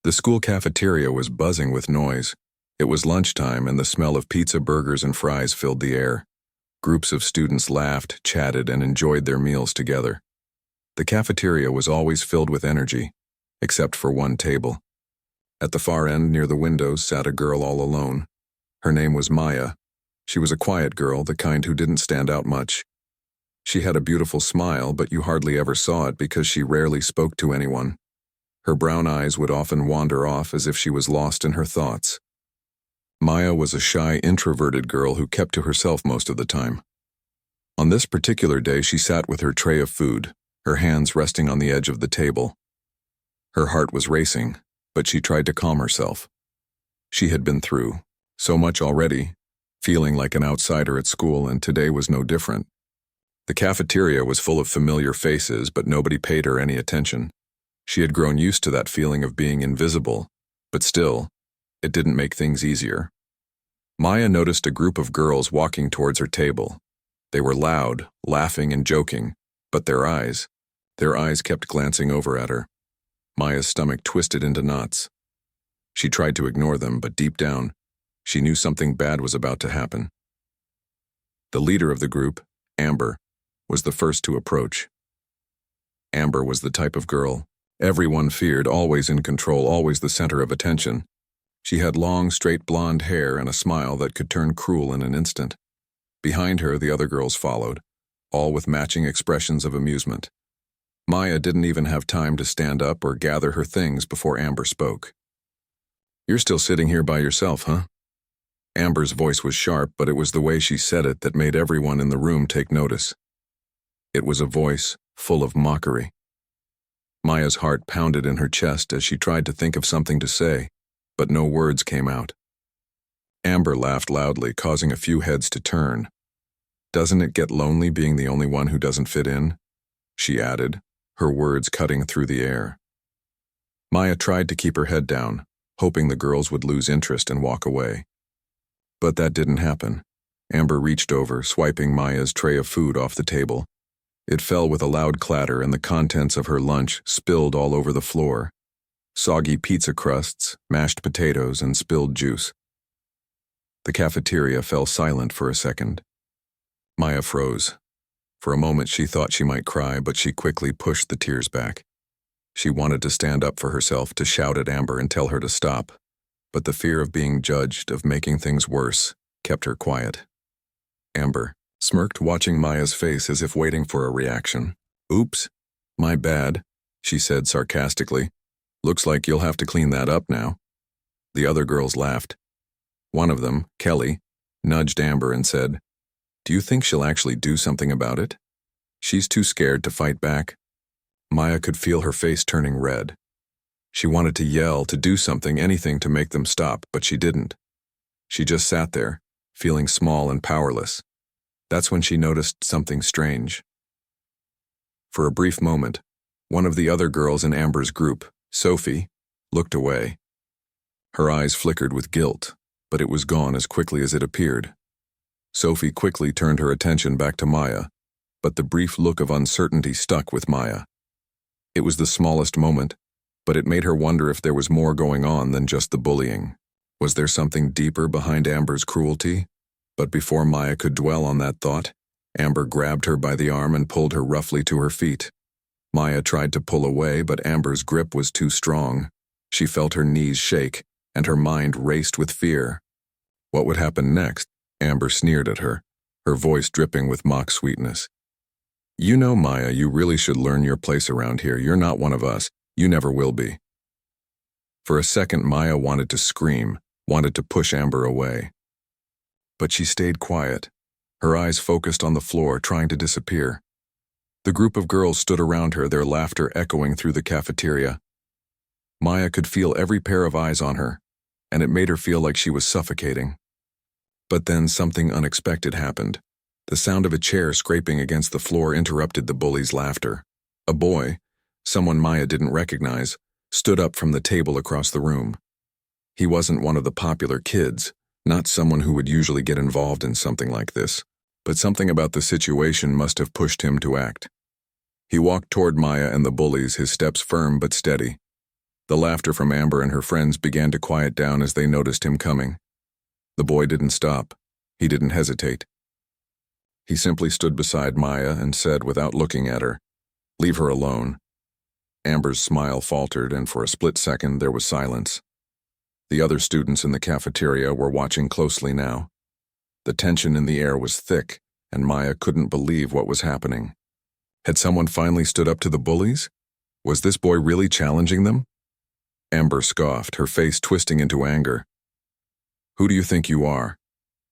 The school cafeteria was buzzing with noise. It was lunchtime and the smell of pizza, burgers, and fries filled the air. Groups of students laughed, chatted, and enjoyed their meals together. The cafeteria was always filled with energy, except for one table. At the far end, near the windows, sat a girl all alone. Her name was Maya. She was a quiet girl, the kind who didn't stand out much. She had a beautiful smile, but you hardly ever saw it because she rarely spoke to anyone. Her brown eyes would often wander off as if she was lost in her thoughts. Maya was a shy, introverted girl who kept to herself most of the time. On this particular day, she sat with her tray of food, her hands resting on the edge of the table. Her heart was racing, but she tried to calm herself. She had been through so much already, feeling like an outsider at school, and today was no different. The cafeteria was full of familiar faces, but nobody paid her any attention. She had grown used to that feeling of being invisible, but still, it didn't make things easier. Maya noticed a group of girls walking towards her table. They were loud, laughing and joking, but their eyes kept glancing over at her. Maya's stomach twisted into knots. She tried to ignore them, but deep down, she knew something bad was about to happen. The leader of the group, Amber, was the first to approach. Amber was the type of girl everyone feared, always in control, always the center of attention. She had long, straight blonde hair and a smile that could turn cruel in an instant. Behind her, the other girls followed, all with matching expressions of amusement. Maya didn't even have time to stand up or gather her things before Amber spoke. "You're still sitting here by yourself, huh?" Amber's voice was sharp, but it was the way she said it that made everyone in the room take notice. It was a voice full of mockery. Maya's heart pounded in her chest as she tried to think of something to say, but no words came out. Amber laughed loudly, causing a few heads to turn. "Doesn't it get lonely being the only one who doesn't fit in?" she added, her words cutting through the air. Maya tried to keep her head down, hoping the girls would lose interest and walk away. But that didn't happen. Amber reached over, swiping Maya's tray of food off the table. It fell with a loud clatter, and the contents of her lunch spilled all over the floor. Soggy pizza crusts, mashed potatoes, and spilled juice. The cafeteria fell silent for a second. Maya froze. For a moment she thought she might cry, but she quickly pushed the tears back. She wanted to stand up for herself, to shout at Amber and tell her to stop, but the fear of being judged, of making things worse, kept her quiet. Amber smirked, watching Maya's face as if waiting for a reaction. "Oops, my bad," she said sarcastically. "Looks like you'll have to clean that up now." The other girls laughed. One of them, Kelly, nudged Amber and said, "Do you think she'll actually do something about it? She's too scared to fight back." Maya could feel her face turning red. She wanted to yell, to do something, anything to make them stop, but she didn't. She just sat there, feeling small and powerless. That's when she noticed something strange. For a brief moment, one of the other girls in Amber's group, Sophie, looked away. Her eyes flickered with guilt, but it was gone as quickly as it appeared. Sophie quickly turned her attention back to Maya, but the brief look of uncertainty stuck with Maya. It was the smallest moment, but it made her wonder if there was more going on than just the bullying. Was there something deeper behind Amber's cruelty? But before Maya could dwell on that thought, Amber grabbed her by the arm and pulled her roughly to her feet. Maya tried to pull away, but Amber's grip was too strong. She felt her knees shake, and her mind raced with fear. What would happen next? Amber sneered at her, her voice dripping with mock sweetness. "You know, Maya, you really should learn your place around here. You're not one of us. You never will be." For a second, Maya wanted to scream, wanted to push Amber away. But she stayed quiet, her eyes focused on the floor, trying to disappear. The group of girls stood around her, their laughter echoing through the cafeteria. Maya could feel every pair of eyes on her, and it made her feel like she was suffocating. But then something unexpected happened. The sound of a chair scraping against the floor interrupted the bullies' laughter. A boy, someone Maya didn't recognize, stood up from the table across the room. He wasn't one of the popular kids, not someone who would usually get involved in something like this, but something about the situation must have pushed him to act. He walked toward Maya and the bullies, his steps firm but steady. The laughter from Amber and her friends began to quiet down as they noticed him coming. The boy didn't stop. He didn't hesitate. He simply stood beside Maya and said without looking at her, "Leave her alone." Amber's smile faltered, and for a split second there was silence. The other students in the cafeteria were watching closely now. The tension in the air was thick, and Maya couldn't believe what was happening. Had someone finally stood up to the bullies? Was this boy really challenging them? Amber scoffed, her face twisting into anger. "Who do you think you are?"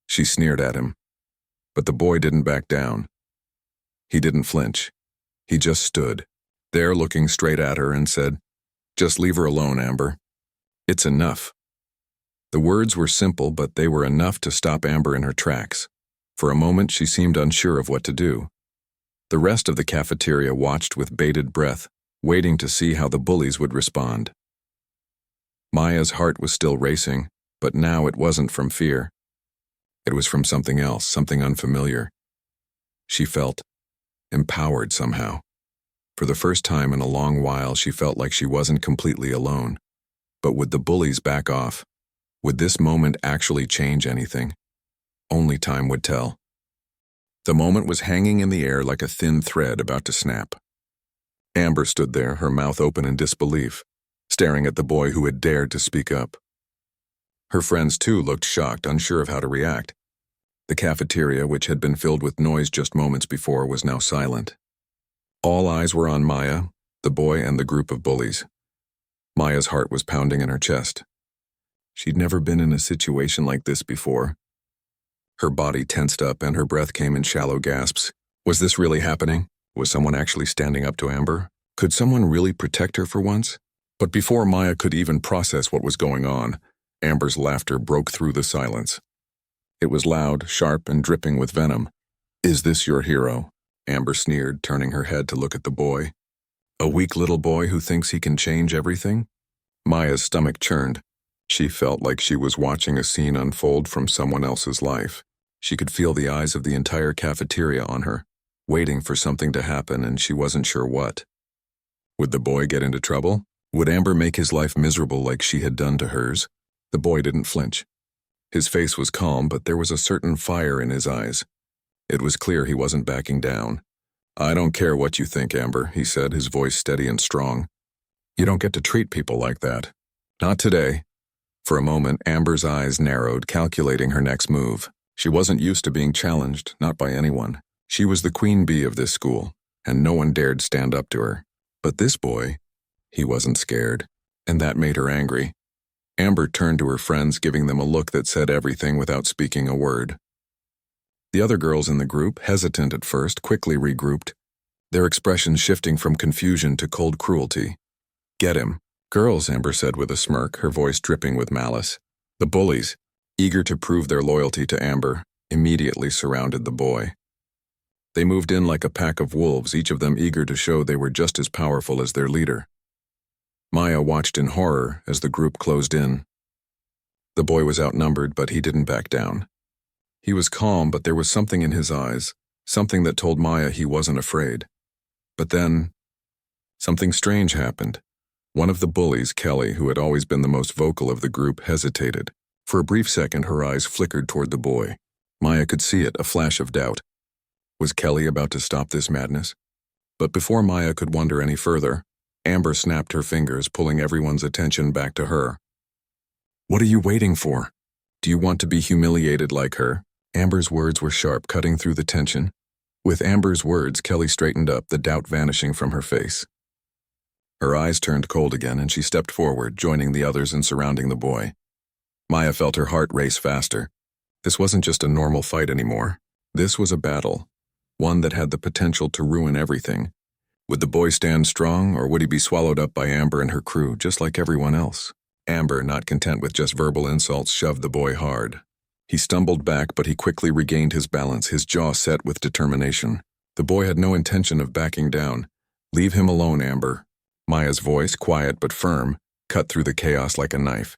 She sneered at him. But the boy didn't back down. He didn't flinch. He just stood there looking straight at her and said, "Just leave her alone, Amber. It's enough." The words were simple, but they were enough to stop Amber in her tracks. For a moment, she seemed unsure of what to do. The rest of the cafeteria watched with bated breath, waiting to see how the bullies would respond. Maya's heart was still racing, but now it wasn't from fear. It was from something else, something unfamiliar. She felt empowered somehow. For the first time in a long while, she felt like she wasn't completely alone. But would the bullies back off? Would this moment actually change anything? Only time would tell. The moment was hanging in the air like a thin thread about to snap. Amber stood there, her mouth open in disbelief, staring at the boy who had dared to speak up. Her friends, too, looked shocked, unsure of how to react. The cafeteria, which had been filled with noise just moments before, was now silent. All eyes were on Maya, the boy, and the group of bullies. Maya's heart was pounding in her chest. She'd never been in a situation like this before. Her body tensed up and her breath came in shallow gasps. Was this really happening? Was someone actually standing up to Amber? Could someone really protect her for once? But before Maya could even process what was going on, Amber's laughter broke through the silence. It was loud, sharp, and dripping with venom. "Is this your hero?" Amber sneered, turning her head to look at the boy. "A weak little boy who thinks he can change everything?" Maya's stomach churned. She felt like she was watching a scene unfold from someone else's life. She could feel the eyes of the entire cafeteria on her, waiting for something to happen, and she wasn't sure what. Would the boy get into trouble? Would Amber make his life miserable like she had done to hers? The boy didn't flinch. His face was calm, but there was a certain fire in his eyes. It was clear he wasn't backing down. "I don't care what you think, Amber," he said, his voice steady and strong. "You don't get to treat people like that. Not today." For a moment, Amber's eyes narrowed, calculating her next move. She wasn't used to being challenged, not by anyone. She was the queen bee of this school, and no one dared stand up to her. But this boy, he wasn't scared, and that made her angry. Amber turned to her friends, giving them a look that said everything without speaking a word. The other girls in the group, hesitant at first, quickly regrouped, their expressions shifting from confusion to cold cruelty. "Get him." "Girls," Amber said with a smirk, her voice dripping with malice. The bullies, eager to prove their loyalty to Amber, immediately surrounded the boy. They moved in like a pack of wolves, each of them eager to show they were just as powerful as their leader. Maya watched in horror as the group closed in. The boy was outnumbered, but he didn't back down. He was calm, but there was something in his eyes, something that told Maya he wasn't afraid. But then, something strange happened. One of the bullies, Kelly, who had always been the most vocal of the group, hesitated. For a brief second, her eyes flickered toward the boy. Maya could see it, a flash of doubt. Was Kelly about to stop this madness? But before Maya could wonder any further, Amber snapped her fingers, pulling everyone's attention back to her. "What are you waiting for? Do you want to be humiliated like her?" Amber's words were sharp, cutting through the tension. With Amber's words, Kelly straightened up, the doubt vanishing from her face. Her eyes turned cold again, and she stepped forward, joining the others in surrounding the boy. Maya felt her heart race faster. This wasn't just a normal fight anymore. This was a battle, one that had the potential to ruin everything. Would the boy stand strong, or would he be swallowed up by Amber and her crew, just like everyone else? Amber, not content with just verbal insults, shoved the boy hard. He stumbled back, but he quickly regained his balance, his jaw set with determination. The boy had no intention of backing down. "Leave him alone, Amber." Maya's voice, quiet but firm, cut through the chaos like a knife.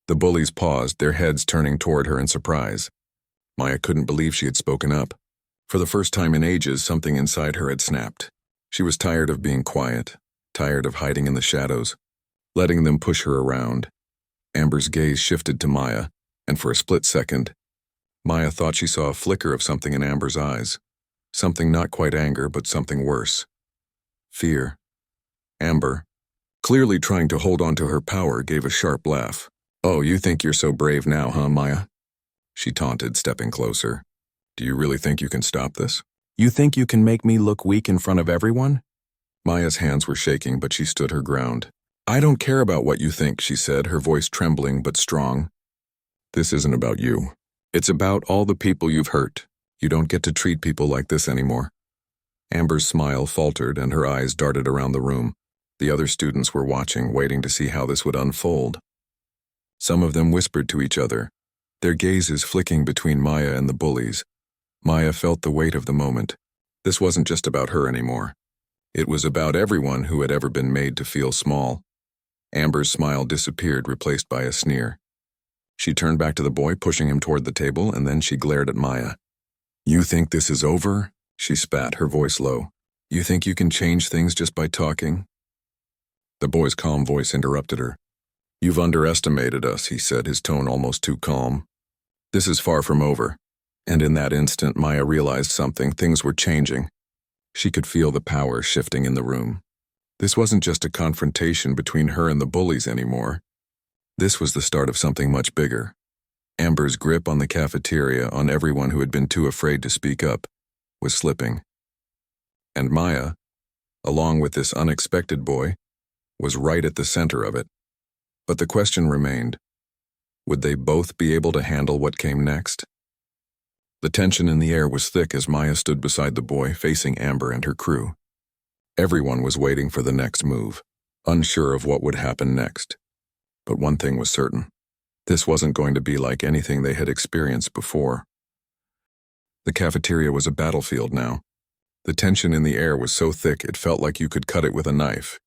The bullies paused, their heads turning toward her in surprise. Maya couldn't believe she had spoken up. For the first time in ages, something inside her had snapped. She was tired of being quiet, tired of hiding in the shadows. letting them push her around. Amber's gaze shifted to Maya, and for a split second, Maya thought she saw a flicker of something in Amber's eyes. Something not quite anger, but something worse. Fear. Amber, clearly trying to hold on to her power, gave a sharp laugh. "Oh, you think you're so brave now, huh, Maya?" She taunted, stepping closer. "Do you really think you can stop this? You think you can make me look weak in front of everyone?" Maya's hands were shaking, but she stood her ground. "I don't care about what you think," she said, her voice trembling but strong. "This isn't about you. It's about all the people you've hurt. You don't get to treat people like this anymore." Amber's smile faltered and her eyes darted around the room. The other students were watching, waiting to see how this would unfold. Some of them whispered to each other, their gazes flicking between Maya and the bullies. Maya felt the weight of the moment. This wasn't just about her anymore. It was about everyone who had ever been made to feel small. Amber's smile disappeared, replaced by a sneer. She turned back to the boy, pushing him toward the table, and then she glared at Maya. "You think this is over?" she spat, her voice low. "You think you can change things just by talking?" The boy's calm voice interrupted her. "You've underestimated us," he said, his tone almost too calm. "This is far from over." And in that instant, Maya realized something. Things were changing. She could feel the power shifting in the room. This wasn't just a confrontation between her and the bullies anymore. This was the start of something much bigger. Amber's grip on the cafeteria, on everyone who had been too afraid to speak up, was slipping. And Maya, along with this unexpected boy, was right at the center of it. But the question remained, would they both be able to handle what came next? The tension in the air was thick as Maya stood beside the boy, facing Amber and her crew. Everyone was waiting for the next move, unsure of what would happen next. But one thing was certain. This wasn't going to be like anything they had experienced before. The cafeteria was a battlefield now. The tension in the air was so thick it felt like you could cut it with a knife.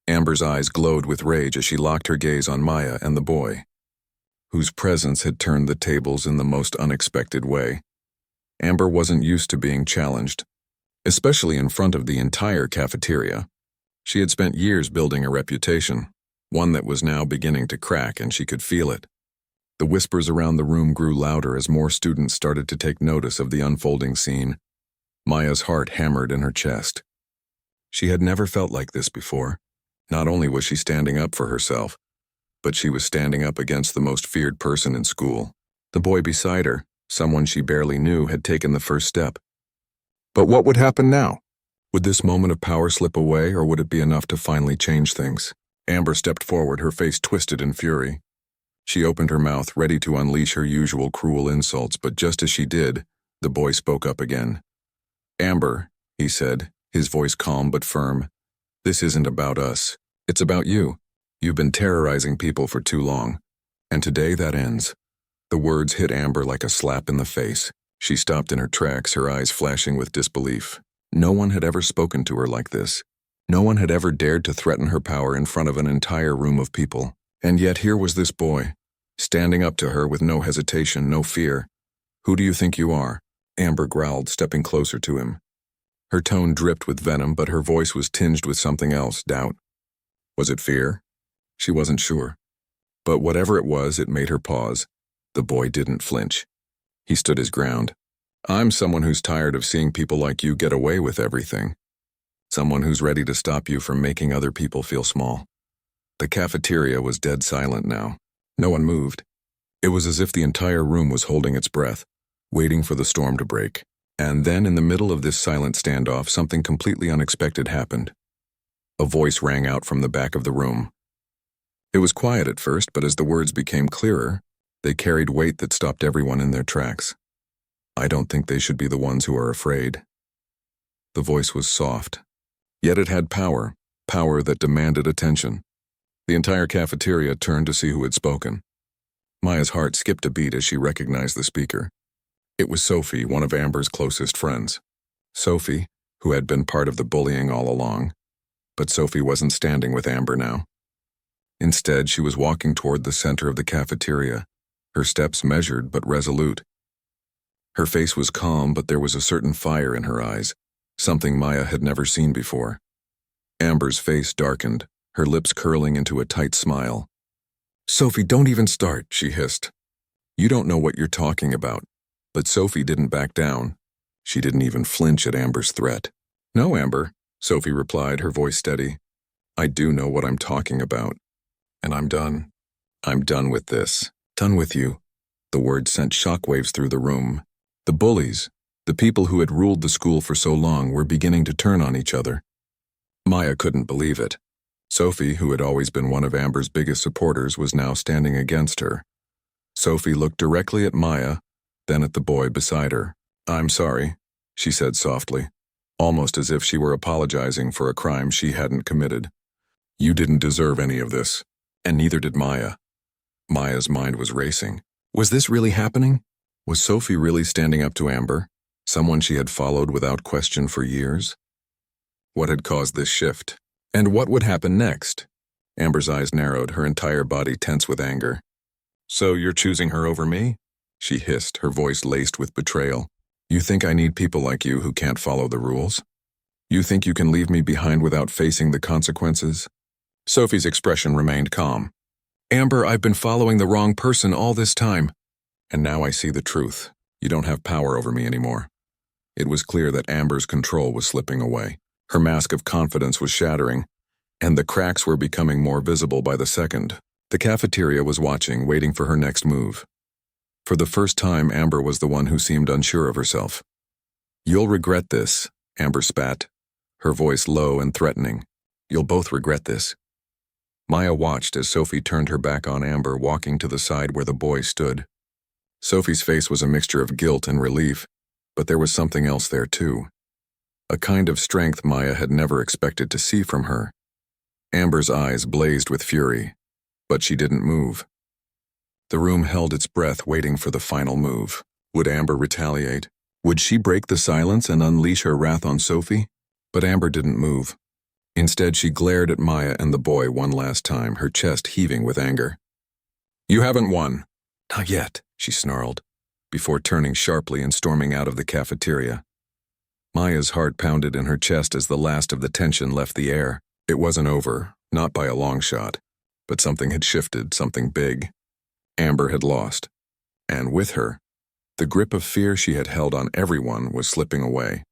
Amber's eyes glowed with rage as she locked her gaze on Maya and the boy, whose presence had turned the tables in the most unexpected way. Amber wasn't used to being challenged, especially in front of the entire cafeteria. She had spent years building a reputation, one that was now beginning to crack, and she could feel it. The whispers around the room grew louder as more students started to take notice of the unfolding scene. Maya's heart hammered in her chest. She had never felt like this before. Not only was she standing up for herself, but she was standing up against the most feared person in school. The boy beside her, someone she barely knew, had taken the first step. But what would happen now? Would this moment of power slip away, or would it be enough to finally change things? Amber stepped forward, her face twisted in fury. She opened her mouth, ready to unleash her usual cruel insults, but just as she did, the boy spoke up again. "Amber," he said, his voice calm but firm, "this isn't about us. It's about you. You've been terrorizing people for too long, and today that ends." The words hit Amber like a slap in the face. She stopped in her tracks, her eyes flashing with disbelief. No one had ever spoken to her like this. No one had ever dared to threaten her power in front of an entire room of people. And yet here was this boy, standing up to her with no hesitation, no fear. "Who do you think you are?" Amber growled, stepping closer to him. Her tone dripped with venom, but her voice was tinged with something else, doubt. Was it fear? She wasn't sure. But whatever it was, it made her pause. The boy didn't flinch. He stood his ground. "I'm someone who's tired of seeing people like you get away with everything. Someone who's ready to stop you from making other people feel small." The cafeteria was dead silent now. No one moved. It was as if the entire room was holding its breath, waiting for the storm to break. And then, in the middle of this silent standoff, something completely unexpected happened. A voice rang out from the back of the room. It was quiet at first, but as the words became clearer, they carried weight that stopped everyone in their tracks. "I don't think they should be the ones who are afraid." The voice was soft, yet it had power, power that demanded attention. The entire cafeteria turned to see who had spoken. Maya's heart skipped a beat as she recognized the speaker. It was Sophie, one of Amber's closest friends. Sophie, who had been part of the bullying all along. But Sophie wasn't standing with Amber now. Instead, she was walking toward the center of the cafeteria, her steps measured but resolute. Her face was calm, but there was a certain fire in her eyes, something Maya had never seen before. Amber's face darkened, her lips curling into a tight smile. "Sophie, don't even start," she hissed. "You don't know what you're talking about." But Sophie didn't back down. She didn't even flinch at Amber's threat. "No, Amber," Sophie replied, her voice steady. "I do know what I'm talking about. And I'm done. I'm done with this. Done with you." The word sent shockwaves through the room. The bullies, the people who had ruled the school for so long, were beginning to turn on each other. Maya couldn't believe it. Sophie, who had always been one of Amber's biggest supporters, was now standing against her. Sophie looked directly at Maya, then at the boy beside her. "I'm sorry," she said softly, almost as if she were apologizing for a crime she hadn't committed. "You didn't deserve any of this, and neither did Maya." Maya's mind was racing. Was this really happening? Was Sophie really standing up to Amber, someone she had followed without question for years? What had caused this shift? And what would happen next? Amber's eyes narrowed, her entire body tense with anger. "So you're choosing her over me?" she hissed, her voice laced with betrayal. "You think I need people like you who can't follow the rules? You think you can leave me behind without facing the consequences?" Sophie's expression remained calm. "Amber, I've been following the wrong person all this time. And now I see the truth. You don't have power over me anymore." It was clear that Amber's control was slipping away. Her mask of confidence was shattering, and the cracks were becoming more visible by the second. The cafeteria was watching, waiting for her next move. For the first time, Amber was the one who seemed unsure of herself. "You'll regret this," Amber spat, her voice low and threatening. "You'll both regret this." Maya watched as Sophie turned her back on Amber, walking to the side where the boy stood. Sophie's face was a mixture of guilt and relief, but there was something else there too. A kind of strength Maya had never expected to see from her. Amber's eyes blazed with fury, but she didn't move. The room held its breath, waiting for the final move. Would Amber retaliate? Would she break the silence and unleash her wrath on Sophie? But Amber didn't move. Instead, she glared at Maya and the boy one last time, her chest heaving with anger. "You haven't won." "Not yet," she snarled, before turning sharply and storming out of the cafeteria. Maya's heart pounded in her chest as the last of the tension left the air. It wasn't over, not by a long shot, but something had shifted, something big. Amber had lost, and with her, the grip of fear she had held on everyone was slipping away.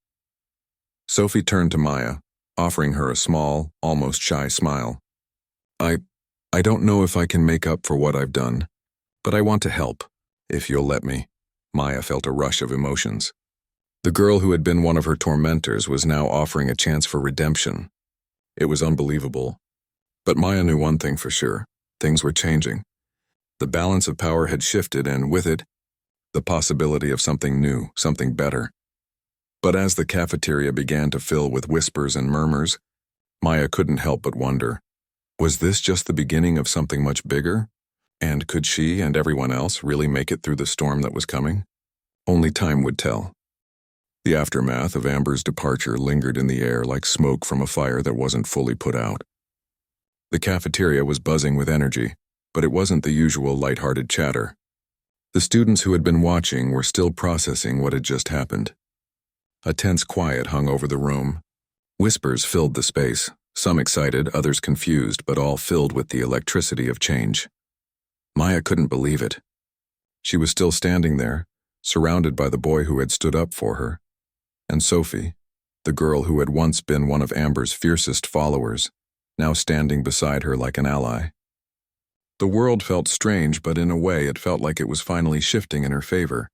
Sophie turned to Maya, offering her a small, almost shy smile. I don't know if I can make up for what I've done, but I want to help, if you'll let me." Maya felt a rush of emotions. The girl who had been one of her tormentors was now offering a chance for redemption. It was unbelievable. But Maya knew one thing for sure. Things were changing. The balance of power had shifted, and with it, the possibility of something new, something better. But as the cafeteria began to fill with whispers and murmurs, Maya couldn't help but wonder, was this just the beginning of something much bigger? And could she and everyone else really make it through the storm that was coming? Only time would tell. The aftermath of Amber's departure lingered in the air like smoke from a fire that wasn't fully put out. The cafeteria was buzzing with energy, but it wasn't the usual lighthearted chatter. The students who had been watching were still processing what had just happened. A tense quiet hung over the room. Whispers filled the space, some excited, others confused, but all filled with the electricity of change. Maya couldn't believe it. She was still standing there, surrounded by the boy who had stood up for her, and Sophie, the girl who had once been one of Amber's fiercest followers, now standing beside her like an ally. The world felt strange, but in a way it felt like it was finally shifting in her favor.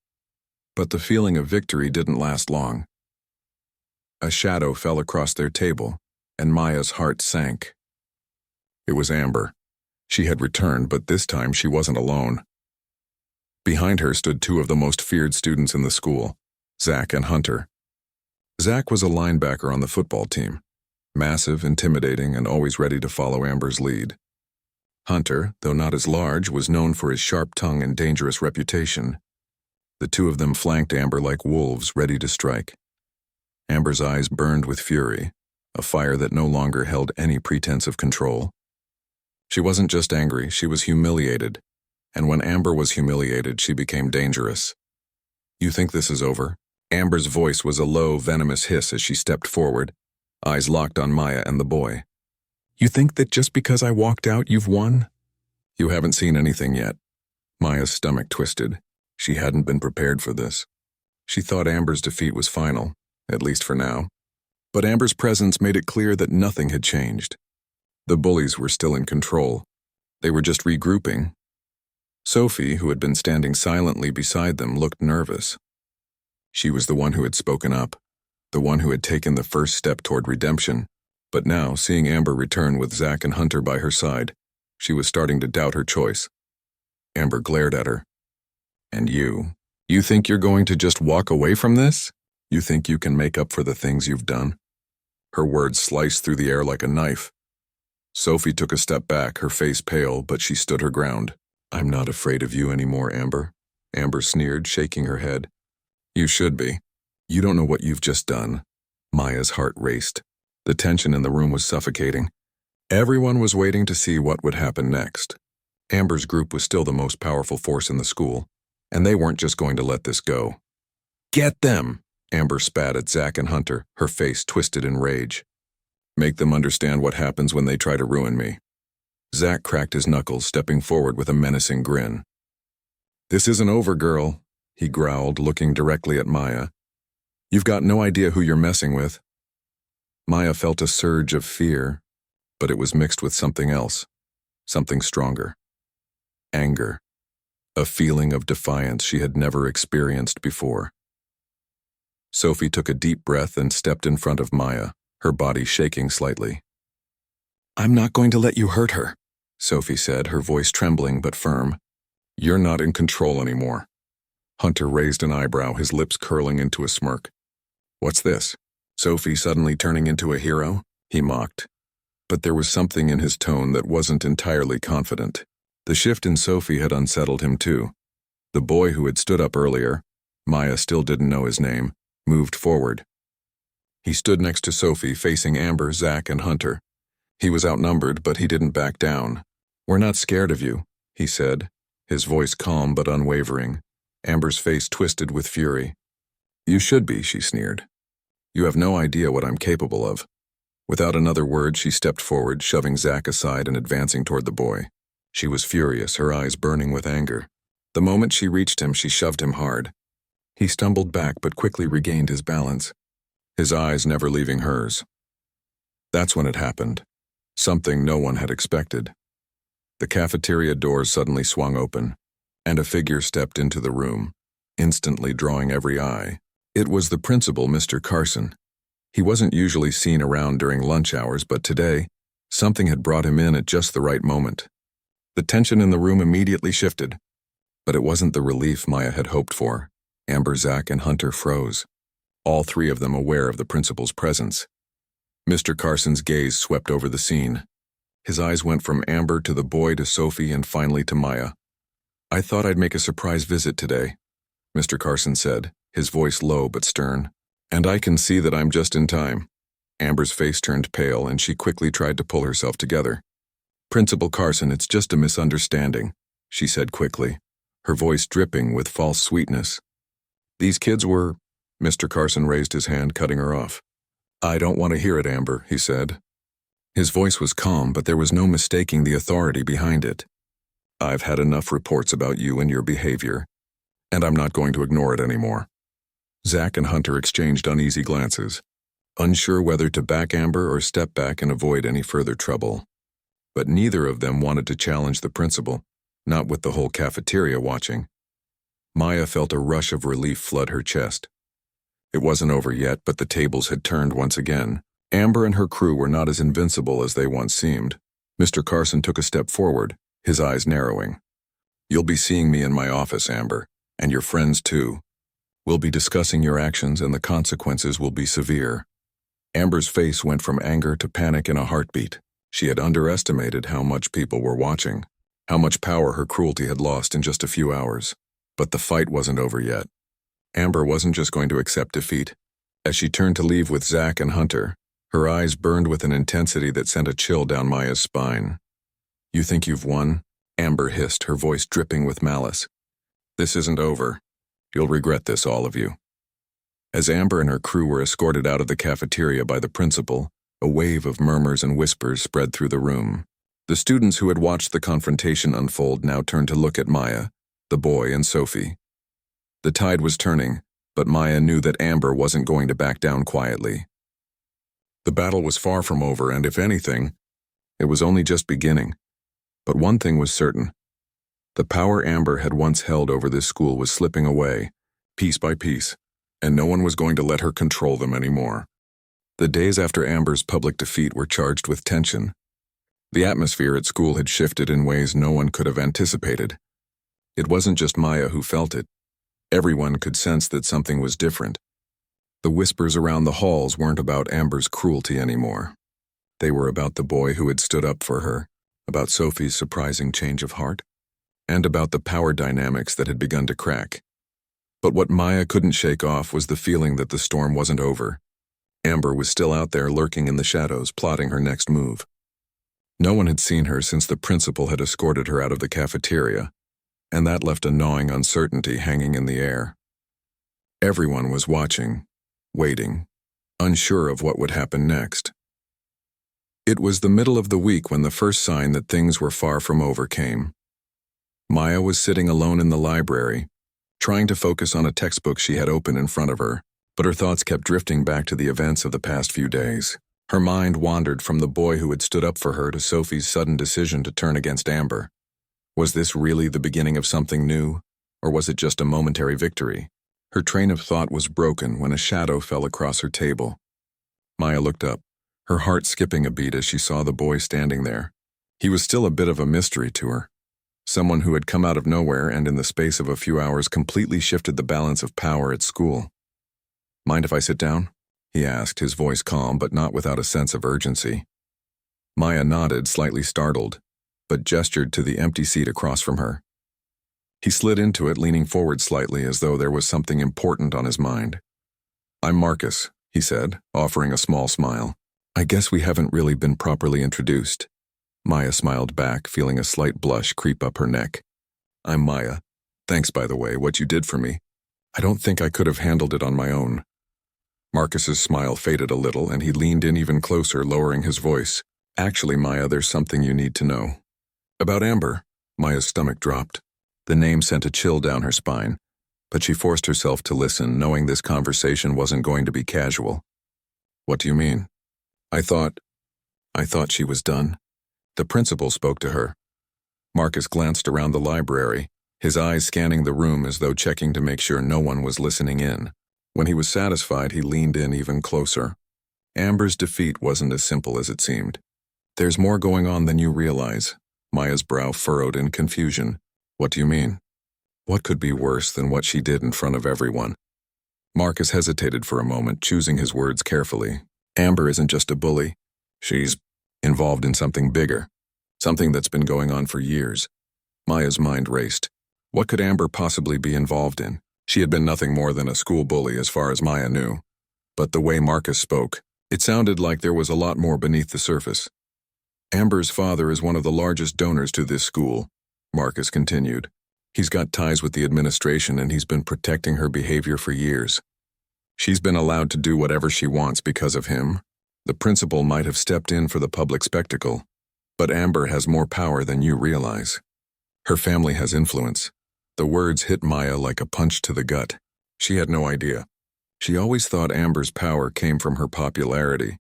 But the feeling of victory didn't last long. A shadow fell across their table, and Maya's heart sank. It was Amber. She had returned, but this time she wasn't alone. Behind her stood two of the most feared students in the school, Zach and Hunter. Zach was a linebacker on the football team, massive, intimidating, and always ready to follow Amber's lead. Hunter, though not as large, was known for his sharp tongue and dangerous reputation. The two of them flanked Amber like wolves, ready to strike. Amber's eyes burned with fury, a fire that no longer held any pretense of control. She wasn't just angry, she was humiliated, and when Amber was humiliated, she became dangerous. "You think this is over?" Amber's voice was a low, venomous hiss as she stepped forward, eyes locked on Maya and the boy. You think that just because I walked out, you've won? You haven't seen anything yet. Maya's stomach twisted. She hadn't been prepared for this. She thought Amber's defeat was final, at least for now. But Amber's presence made it clear that nothing had changed. The bullies were still in control. They were just regrouping. Sophie, who had been standing silently beside them, looked nervous. She was the one who had spoken up, the one who had taken the first step toward redemption. But now, seeing Amber return with Zach and Hunter by her side, she was starting to doubt her choice. Amber glared at her. And you think you're going to just walk away from this? You think you can make up for the things you've done? Her words sliced through the air like a knife. Sophie took a step back, her face pale, but she stood her ground. I'm not afraid of you anymore, Amber. Amber sneered, shaking her head. You should be. You don't know what you've just done. Maya's heart raced. The tension in the room was suffocating. Everyone was waiting to see what would happen next. Amber's group was still the most powerful force in the school, and they weren't just going to let this go. Get them! Amber spat at Zach and Hunter, her face twisted in rage. Make them understand what happens when they try to ruin me. Zach cracked his knuckles, stepping forward with a menacing grin. This isn't over, girl, he growled, looking directly at Maya. You've got no idea who you're messing with. Maya felt a surge of fear, but it was mixed with something else, something stronger. Anger. A feeling of defiance she had never experienced before. Sophie took a deep breath and stepped in front of Maya, her body shaking slightly. I'm not going to let you hurt her, Sophie said, her voice trembling but firm. You're not in control anymore. Hunter raised an eyebrow, his lips curling into a smirk. What's this? Sophie suddenly turning into a hero? He mocked. But there was something in his tone that wasn't entirely confident. The shift in Sophie had unsettled him too. The boy who had stood up earlier, Maya still didn't know his name, moved forward. He stood next to Sophie, facing Amber, Zach, and Hunter. He was outnumbered, but he didn't back down. We're not scared of you, he said, his voice calm but unwavering. Amber's face twisted with fury. You should be, she sneered. You have no idea what I'm capable of. Without another word, she stepped forward, shoving Zach aside and advancing toward the boy. She was furious, her eyes burning with anger. The moment she reached him, she shoved him hard. He stumbled back but quickly regained his balance, his eyes never leaving hers. That's when it happened. Something no one had expected. The cafeteria doors suddenly swung open, and a figure stepped into the room, instantly drawing every eye. It was the principal, Mr. Carson. He wasn't usually seen around during lunch hours, but today, something had brought him in at just the right moment. The tension in the room immediately shifted, but it wasn't the relief Maya had hoped for. Amber, Zach, and Hunter froze, all three of them aware of the principal's presence. Mr. Carson's gaze swept over the scene. His eyes went from Amber to the boy to Sophie and finally to Maya. I thought I'd make a surprise visit today, Mr. Carson said, his voice low but stern. And I can see that I'm just in time. Amber's face turned pale and she quickly tried to pull herself together. Principal Carson, it's just a misunderstanding, she said quickly, her voice dripping with false sweetness. These kids were... Mr. Carson raised his hand, cutting her off. I don't want to hear it, Amber, he said. His voice was calm, but there was no mistaking the authority behind it. I've had enough reports about you and your behavior, and I'm not going to ignore it anymore. Zach and Hunter exchanged uneasy glances, unsure whether to back Amber or step back and avoid any further trouble. But neither of them wanted to challenge the principal, not with the whole cafeteria watching. Maya felt a rush of relief flood her chest. It wasn't over yet, but the tables had turned once again. Amber and her crew were not as invincible as they once seemed. Mr. Carson took a step forward, his eyes narrowing. You'll be seeing me in my office, Amber, and your friends too. We'll be discussing your actions and the consequences will be severe. Amber's face went from anger to panic in a heartbeat. She had underestimated how much people were watching, how much power her cruelty had lost in just a few hours. But the fight wasn't over yet. Amber wasn't just going to accept defeat. As she turned to leave with Zach and Hunter, her eyes burned with an intensity that sent a chill down Maya's spine. You think you've won? Amber hissed, her voice dripping with malice. This isn't over. You'll regret this, all of you. As Amber and her crew were escorted out of the cafeteria by the principal, A wave of murmurs and whispers spread through the room. The students who had watched the confrontation unfold now turned to look at Maya, the boy, and Sophie. The tide was turning, but Maya knew that Amber wasn't going to back down quietly. The battle was far from over, and if anything, it was only just beginning. But one thing was certain. The power Amber had once held over this school was slipping away, piece by piece, and no one was going to let her control them anymore. The days after Amber's public defeat were charged with tension. The atmosphere at school had shifted in ways no one could have anticipated. It wasn't just Maya who felt it. Everyone could sense that something was different. The whispers around the halls weren't about Amber's cruelty anymore. They were about the boy who had stood up for her, about Sophie's surprising change of heart, and about the power dynamics that had begun to crack. But what Maya couldn't shake off was the feeling that the storm wasn't over. Amber was still out there lurking in the shadows, plotting her next move. No one had seen her since the principal had escorted her out of the cafeteria, and that left a gnawing uncertainty hanging in the air. Everyone was watching, waiting, unsure of what would happen next. It was the middle of the week when the first sign that things were far from over came. Maya was sitting alone in the library, trying to focus on a textbook she had open in front of her, but her thoughts kept drifting back to the events of the past few days. Her mind wandered from the boy who had stood up for her to Sophie's sudden decision to turn against Amber. Was this really the beginning of something new, or was it just a momentary victory? Her train of thought was broken when a shadow fell across her table. Maya looked up, her heart skipping a beat as she saw the boy standing there. He was still a bit of a mystery to her. Someone who had come out of nowhere and in the space of a few hours completely shifted the balance of power at school. "Mind if I sit down?" he asked, his voice calm but not without a sense of urgency. Maya nodded, slightly startled, but gestured to the empty seat across from her. He slid into it, leaning forward slightly as though there was something important on his mind. "I'm Marcus," he said, offering a small smile. "I guess we haven't really been properly introduced." Maya smiled back, feeling a slight blush creep up her neck. "I'm Maya. Thanks, by the way, what you did for me. I don't think I could have handled it on my own." Marcus's smile faded a little, and he leaned in even closer, lowering his voice. "Actually, Maya, there's something you need to know." "About Amber?" Maya's stomach dropped. The name sent a chill down her spine, but she forced herself to listen, knowing this conversation wasn't going to be casual. "What do you mean?" I thought she was done." The principal spoke to her. Marcus glanced around the library, his eyes scanning the room as though checking to make sure no one was listening in. When he was satisfied, he leaned in even closer. Amber's defeat wasn't as simple as it seemed. "There's more going on than you realize." Maya's brow furrowed in confusion. "What do you mean?" "What could be worse than what she did in front of everyone?" Marcus hesitated for a moment, choosing his words carefully. "Amber isn't just a bully. She's involved in something bigger, something that's been going on for years." Maya's mind raced. What could Amber possibly be involved in? She had been nothing more than a school bully as far as Maya knew. But the way Marcus spoke, it sounded like there was a lot more beneath the surface. "Amber's father is one of the largest donors to this school," Marcus continued. "He's got ties with the administration and he's been protecting her behavior for years. She's been allowed to do whatever she wants because of him. The principal might have stepped in for the public spectacle, but Amber has more power than you realize. Her family has influence." The words hit Maya like a punch to the gut. She had no idea. She always thought Amber's power came from her popularity,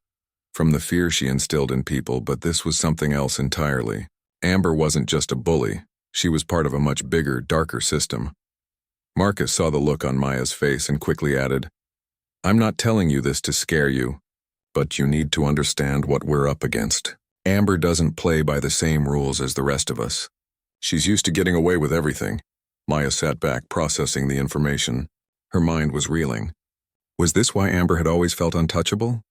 from the fear she instilled in people, but this was something else entirely. Amber wasn't just a bully. She was part of a much bigger, darker system. Marcus saw the look on Maya's face and quickly added, "I'm not telling you this to scare you, but you need to understand what we're up against. Amber doesn't play by the same rules as the rest of us. She's used to getting away with everything." Maya sat back, processing the information. Her mind was reeling. Was this why Amber had always felt untouchable?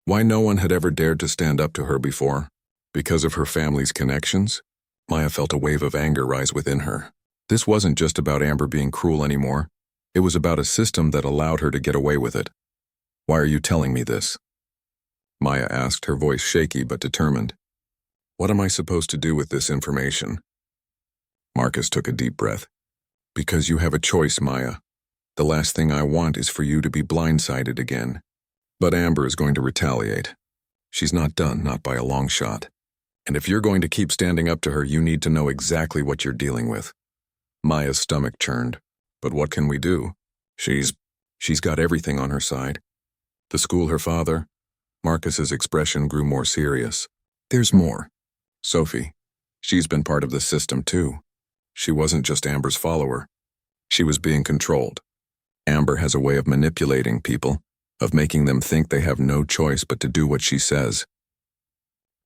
Why no one had ever dared to stand up to her before? Because of her family's connections? Maya felt a wave of anger rise within her. This wasn't just about Amber being cruel anymore. It was about a system that allowed her to get away with it. "Why are you telling me this?" Maya asked, her voice shaky but determined. "What am I supposed to do with this information?" Marcus took a deep breath. "Because you have a choice, Maya. The last thing I want is for you to be blindsided again. But Amber is going to retaliate. She's not done, not by a long shot. And if you're going to keep standing up to her, you need to know exactly what you're dealing with. Maya's stomach churned. But what can we do? She's got everything on her side. The school, her father. Marcus's expression grew more serious. There's more. Sophie. She's been part of the system too. She wasn't just Amber's follower. She was being controlled. Amber has a way of manipulating people, of making them think they have no choice but to do what she says.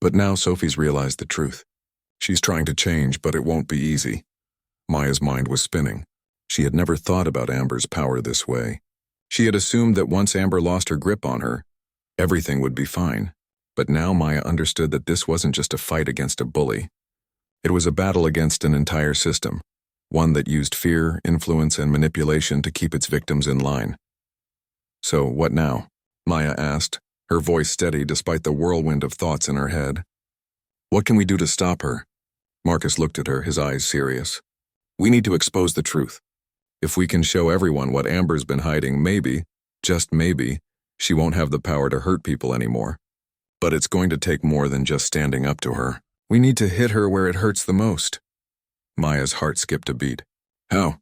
But now Sophie's realized the truth. She's trying to change, but it won't be easy. Maya's mind was spinning. She had never thought about Amber's power this way. She had assumed that once Amber lost her grip on her, everything would be fine. But now Maya understood that this wasn't just a fight against a bully. It was a battle against an entire system, one that used fear, influence, and manipulation to keep its victims in line. So, what now? Maya asked, her voice steady despite the whirlwind of thoughts in her head. What can we do to stop her? Marcus looked at her, his eyes serious. We need to expose the truth. If we can show everyone what Amber's been hiding, maybe, just maybe, she won't have the power to hurt people anymore. But it's going to take more than just standing up to her. We need to hit her where it hurts the most. Maya's heart skipped a beat. How?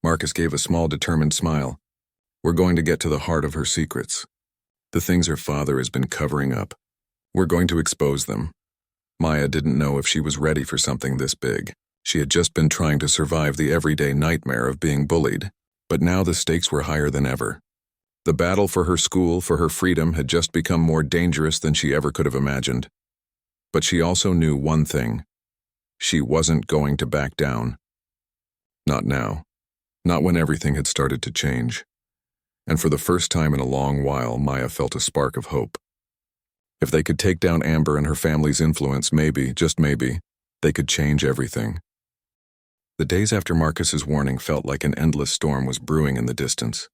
Marcus gave a small, determined smile. We're going to get to the heart of her secrets. The things her father has been covering up. We're going to expose them. Maya didn't know if she was ready for something this big. She had just been trying to survive the everyday nightmare of being bullied, but now the stakes were higher than ever. The battle for her school, for her freedom, had just become more dangerous than she ever could have imagined. But she also knew one thing. She wasn't going to back down. Not now. Not when everything had started to change. And for the first time in a long while, Maya felt a spark of hope. If they could take down Amber and her family's influence, maybe, just maybe, they could change everything. The days after Marcus's warning felt like an endless storm was brewing in the distance.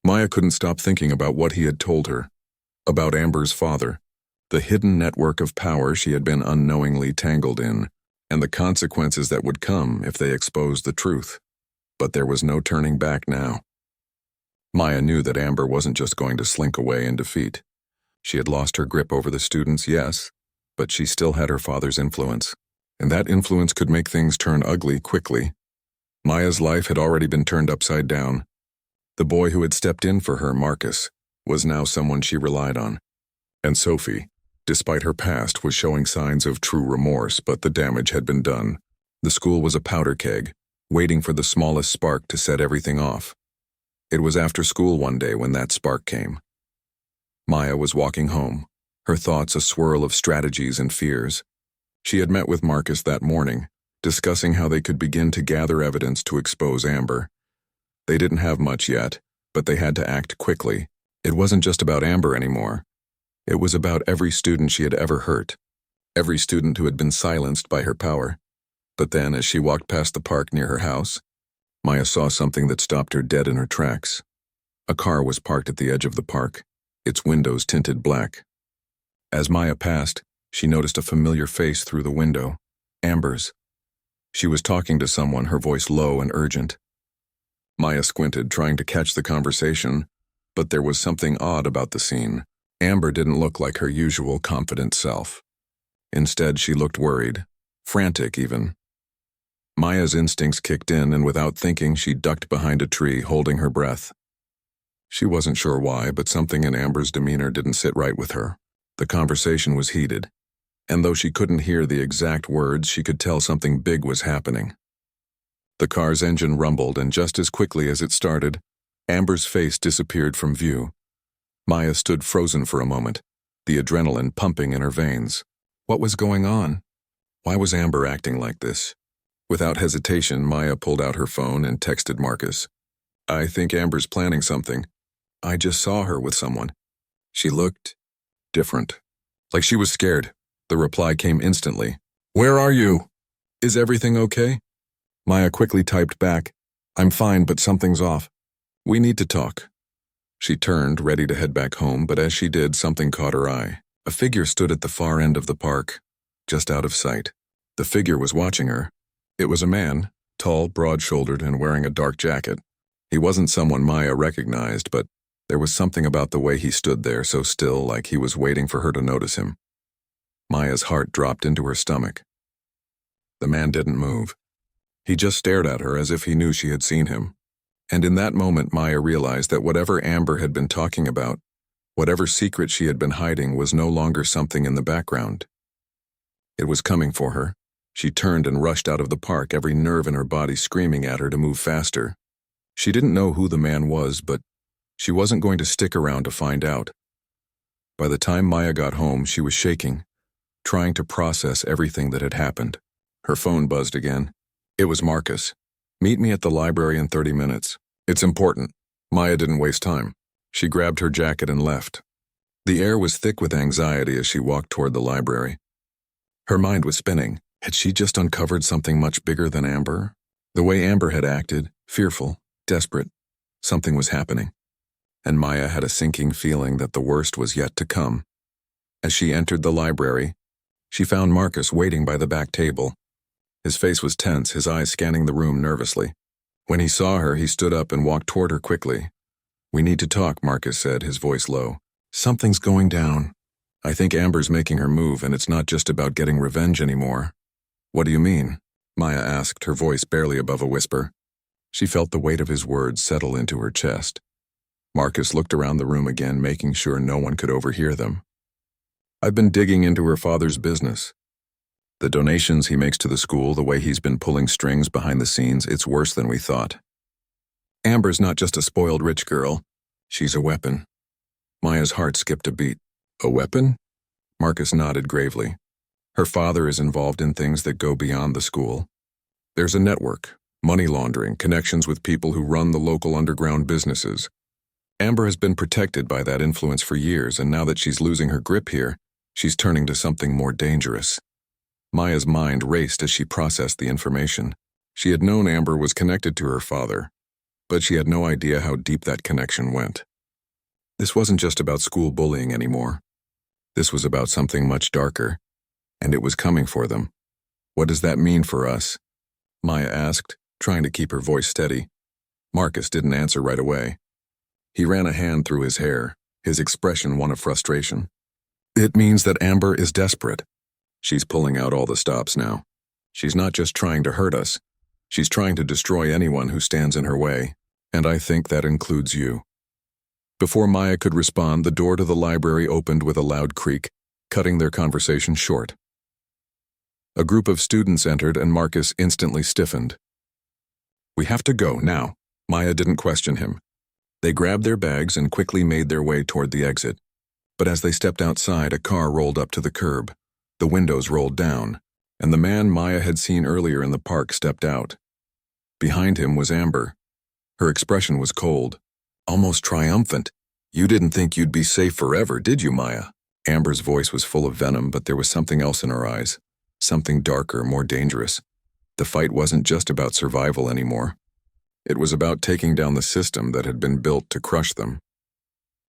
Maya couldn't stop thinking about what he had told her, about Amber's father, the hidden network of power she had been unknowingly tangled in, and the consequences that would come if they exposed the truth. But there was no turning back now. Maya knew that Amber wasn't just going to slink away in defeat. She had lost her grip over the students, yes, but she still had her father's influence, and that influence could make things turn ugly quickly. Maya's life had already been turned upside down. The boy who had stepped in for her, Marcus, was now someone she relied on. And Sophie, despite her past, was showing signs of true remorse, but the damage had been done. The school was a powder keg, waiting for the smallest spark to set everything off. It was after school one day when that spark came. Maya was walking home, her thoughts a swirl of strategies and fears. She had met with Marcus that morning, discussing how they could begin to gather evidence to expose Amber. They didn't have much yet, but they had to act quickly. It wasn't just about Amber anymore. It was about every student she had ever hurt, every student who had been silenced by her power. But then, as she walked past the park near her house, Maya saw something that stopped her dead in her tracks. A car was parked at the edge of the park, its windows tinted black. As Maya passed, she noticed a familiar face through the window, Amber's. She was talking to someone, her voice low and urgent. Maya squinted, trying to catch the conversation, but there was something odd about the scene. Amber didn't look like her usual confident self. Instead, she looked worried, frantic even. Maya's instincts kicked in, and without thinking, she ducked behind a tree, holding her breath. She wasn't sure why, but something in Amber's demeanor didn't sit right with her. The conversation was heated, and though she couldn't hear the exact words, she could tell something big was happening. The car's engine rumbled, and just as quickly as it started, Amber's face disappeared from view. Maya stood frozen for a moment, the adrenaline pumping in her veins. What was going on? Why was Amber acting like this? Without hesitation, Maya pulled out her phone and texted Marcus. I think Amber's planning something. I just saw her with someone. She looked different, like she was scared. The reply came instantly. Where are you? Is everything okay? Maya quickly typed back, I'm fine, but something's off. We need to talk. She turned, ready to head back home, but as she did, something caught her eye. A figure stood at the far end of the park, just out of sight. The figure was watching her. It was a man, tall, broad-shouldered, and wearing a dark jacket. He wasn't someone Maya recognized, but There was something about the way he stood there, so still, like he was waiting for her to notice him. Maya's heart dropped into her stomach. The man didn't move. He just stared at her as if he knew she had seen him. And in that moment, Maya realized that whatever Amber had been talking about, whatever secret she had been hiding, was no longer something in the background. It was coming for her. She turned and rushed out of the park, every nerve in her body screaming at her to move faster. She didn't know who the man was, but she wasn't going to stick around to find out. By the time Maya got home, she was shaking, trying to process everything that had happened. Her phone buzzed again. It was Marcus. "Meet me at the library in 30 minutes. It's important." Maya didn't waste time. She grabbed her jacket and left. The air was thick with anxiety as she walked toward the library. Her mind was spinning. Had she just uncovered something much bigger than Amber? The way Amber had acted, fearful, desperate, something was happening. And Maya had a sinking feeling that the worst was yet to come. As she entered the library, she found Marcus waiting by the back table. His face was tense, his eyes scanning the room nervously. When he saw her, he stood up and walked toward her quickly. "We need to talk," Marcus said, his voice low. "Something's going down. I think Amber's making her move, and it's not just about getting revenge anymore." "What do you mean?" Maya asked, her voice barely above a whisper. She felt the weight of his words settle into her chest. Marcus looked around the room again, making sure no one could overhear them. "I've been digging into her father's business. The donations he makes to the school, the way he's been pulling strings behind the scenes, it's worse than we thought. Amber's not just a spoiled rich girl. She's a weapon." Maya's heart skipped a beat. "A weapon?" Marcus nodded gravely. "Her father is involved in things that go beyond the school. There's a network, money laundering, connections with people who run the local underground businesses. Amber has been protected by that influence for years, and now that she's losing her grip here, she's turning to something more dangerous." Maya's mind raced as she processed the information. She had known Amber was connected to her father, but she had no idea how deep that connection went. This wasn't just about school bullying anymore. This was about something much darker, and it was coming for them. "What does that mean for us?" Maya asked, trying to keep her voice steady. Marcus didn't answer right away. He ran a hand through his hair, his expression one of frustration. "It means that Amber is desperate. She's pulling out all the stops now. She's not just trying to hurt us. She's trying to destroy anyone who stands in her way, and I think that includes you." Before Maya could respond, the door to the library opened with a loud creak, cutting their conversation short. A group of students entered, and Marcus instantly stiffened. "We have to go, now." Maya didn't question him. They grabbed their bags and quickly made their way toward the exit. But as they stepped outside, a car rolled up to the curb. The windows rolled down, and the man Maya had seen earlier in the park stepped out. Behind him was Amber. Her expression was cold, almost triumphant. "You didn't think you'd be safe forever, did you, Maya?" Amber's voice was full of venom, but there was something else in her eyes, something darker, more dangerous. The fight wasn't just about survival anymore. It was about taking down the system that had been built to crush them.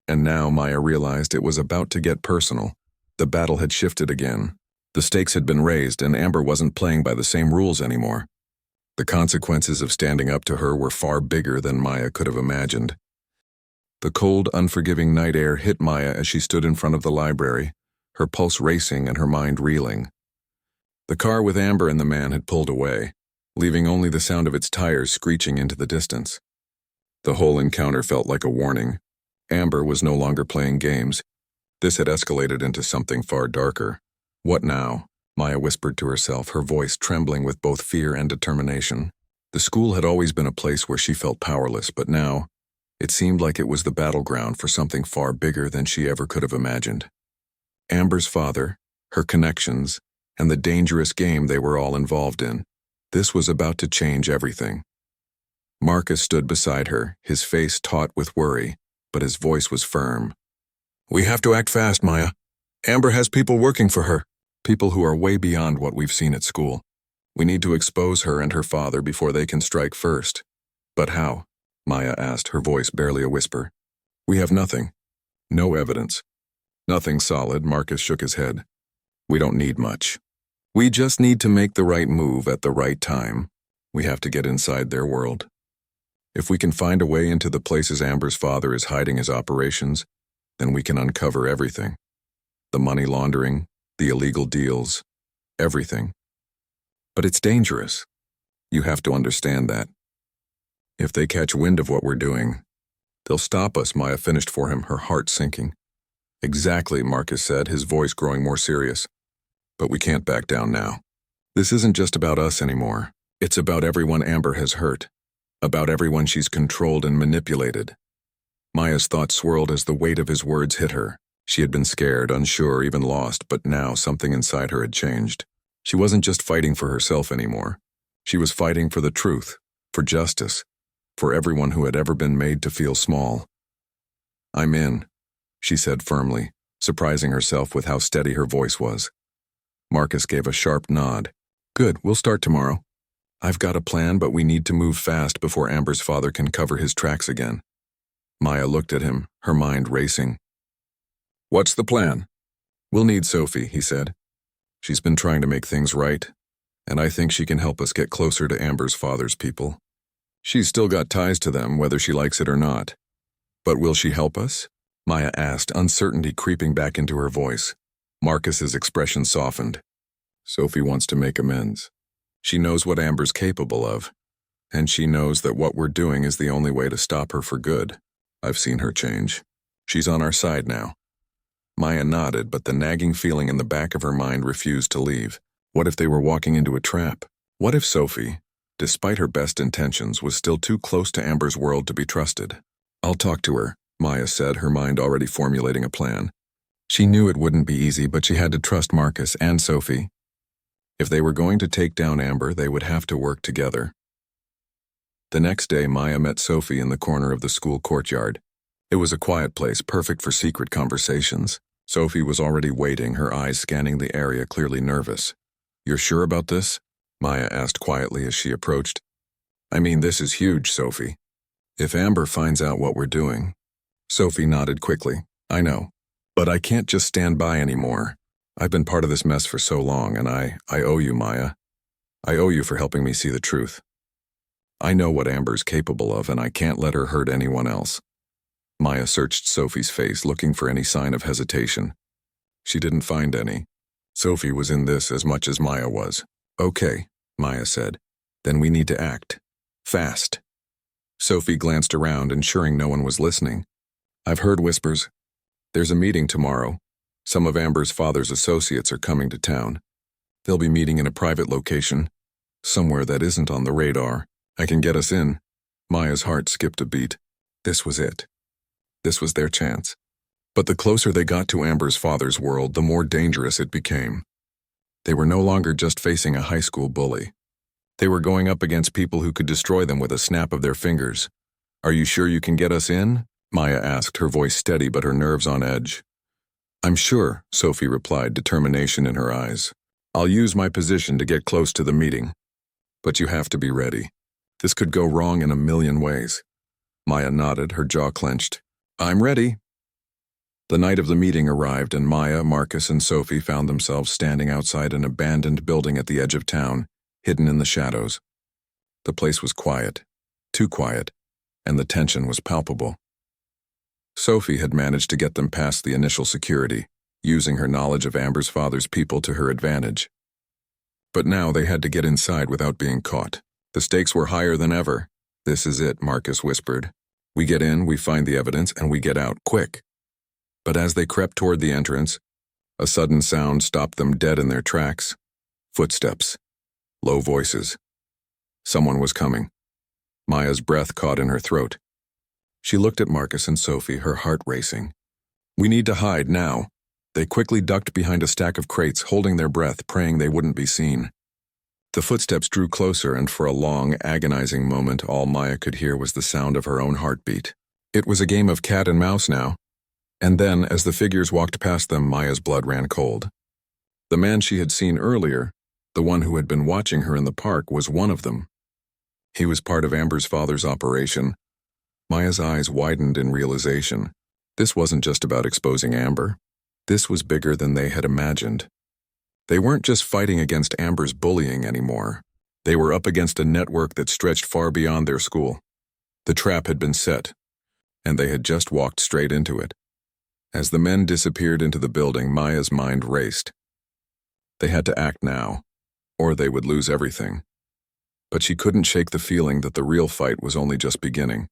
And now Maya realized it was about to get personal. The battle had shifted again. The stakes had been raised, and Amber wasn't playing by the same rules anymore. The consequences of standing up to her were far bigger than Maya could have imagined. The cold, unforgiving night air hit Maya as she stood in front of the library, her pulse racing and her mind reeling. The car with Amber and the man had pulled away, leaving only the sound of its tires screeching into the distance. The whole encounter felt like a warning. Amber was no longer playing games. This had escalated into something far darker. "What now?" Maya whispered to herself, her voice trembling with both fear and determination. The school had always been a place where she felt powerless, but now, it seemed like it was the battleground for something far bigger than she ever could have imagined. Amber's father, her connections, and the dangerous game they were all involved in. This was about to change everything. Marcus stood beside her, his face taut with worry, but his voice was firm. "We have to act fast, Maya. Amber has people working for her, people who are way beyond what we've seen at school. We need to expose her and her father before they can strike first." "But how?" Maya asked, her voice barely a whisper. "We have nothing. No evidence. Nothing solid." Marcus shook his head. "We don't need much. We just need to make the right move at the right time. We have to get inside their world." If we can find a way into the places Amber's father is hiding his operations, then we can uncover everything. The money laundering, the illegal deals, everything. But it's dangerous. You have to understand that. If they catch wind of what we're doing, they'll stop us, Maya finished for him, her heart sinking. Exactly, Marcus said, his voice growing more serious. But we can't back down now. This isn't just about us anymore. It's about everyone Amber has hurt. About everyone she's controlled and manipulated. Maya's thoughts swirled as the weight of his words hit her. She had been scared, unsure, even lost, but now something inside her had changed. She wasn't just fighting for herself anymore. She was fighting for the truth, for justice, for everyone who had ever been made to feel small. "I'm in," she said firmly, surprising herself with how steady her voice was. Marcus gave a sharp nod. "Good, we'll start tomorrow. I've got a plan, but we need to move fast before Amber's father can cover his tracks again." Maya looked at him, her mind racing. "What's the plan?" "We'll need Sophie," he said. "She's been trying to make things right, and I think she can help us get closer to Amber's father's people. She's still got ties to them, whether she likes it or not. But will she help us?" Maya asked, uncertainty creeping back into her voice. Marcus's expression softened. "Sophie wants to make amends. She knows what Amber's capable of, and she knows that what we're doing is the only way to stop her for good. I've seen her change. She's on our side now." Maya nodded, but the nagging feeling in the back of her mind refused to leave. What if they were walking into a trap? What if Sophie, despite her best intentions, was still too close to Amber's world to be trusted? "I'll talk to her," Maya said, her mind already formulating a plan. She knew it wouldn't be easy, but she had to trust Marcus and Sophie. If they were going to take down Amber, they would have to work together. The next day, Maya met Sophie in the corner of the school courtyard. It was a quiet place, perfect for secret conversations. Sophie was already waiting, her eyes scanning the area, clearly nervous. "You're sure about this?" Maya asked quietly as she approached. "I mean, this is huge, Sophie. If Amber finds out what we're doing..." Sophie nodded quickly. "I know. But I can't just stand by anymore. I've been part of this mess for so long, and I owe you, Maya. I owe you for helping me see the truth. I know what Amber's capable of, and I can't let her hurt anyone else." Maya searched Sophie's face, looking for any sign of hesitation. She didn't find any. Sophie was in this as much as Maya was. "Okay," Maya said. "Then we need to act. Fast." Sophie glanced around, ensuring no one was listening. "I've heard whispers. There's a meeting tomorrow. Some of Amber's father's associates are coming to town. They'll be meeting in a private location, somewhere that isn't on the radar. I can get us in." Maya's heart skipped a beat. This was it. This was their chance. But the closer they got to Amber's father's world, the more dangerous it became. They were no longer just facing a high school bully. They were going up against people who could destroy them with a snap of their fingers. "Are you sure you can get us in?" Maya asked, her voice steady but her nerves on edge. "I'm sure," Sophie replied, determination in her eyes. "I'll use my position to get close to the meeting. But you have to be ready. This could go wrong in a million ways." Maya nodded, her jaw clenched. "I'm ready." The night of the meeting arrived, and Maya, Marcus, and Sophie found themselves standing outside an abandoned building at the edge of town, hidden in the shadows. The place was quiet, too quiet, and the tension was palpable. Sophie had managed to get them past the initial security, using her knowledge of Amber's father's people to her advantage. But now they had to get inside without being caught. The stakes were higher than ever. "This is it," Marcus whispered. "We get in, we find the evidence, and we get out, quick." But as they crept toward the entrance, a sudden sound stopped them dead in their tracks. Footsteps. Low voices. Someone was coming. Maya's breath caught in her throat. She looked at Marcus and Sophie, her heart racing. "We need to hide now." They quickly ducked behind a stack of crates, holding their breath, praying they wouldn't be seen. The footsteps drew closer, and for a long, agonizing moment, all Maya could hear was the sound of her own heartbeat. It was a game of cat and mouse now. And then, as the figures walked past them, Maya's blood ran cold. The man she had seen earlier, the one who had been watching her in the park, was one of them. He was part of Amber's father's operation. Maya's eyes widened in realization. This wasn't just about exposing Amber. This was bigger than they had imagined. They weren't just fighting against Amber's bullying anymore. They were up against a network that stretched far beyond their school. The trap had been set, and they had just walked straight into it. As the men disappeared into the building, Maya's mind raced. They had to act now, or they would lose everything. But she couldn't shake the feeling that the real fight was only just beginning.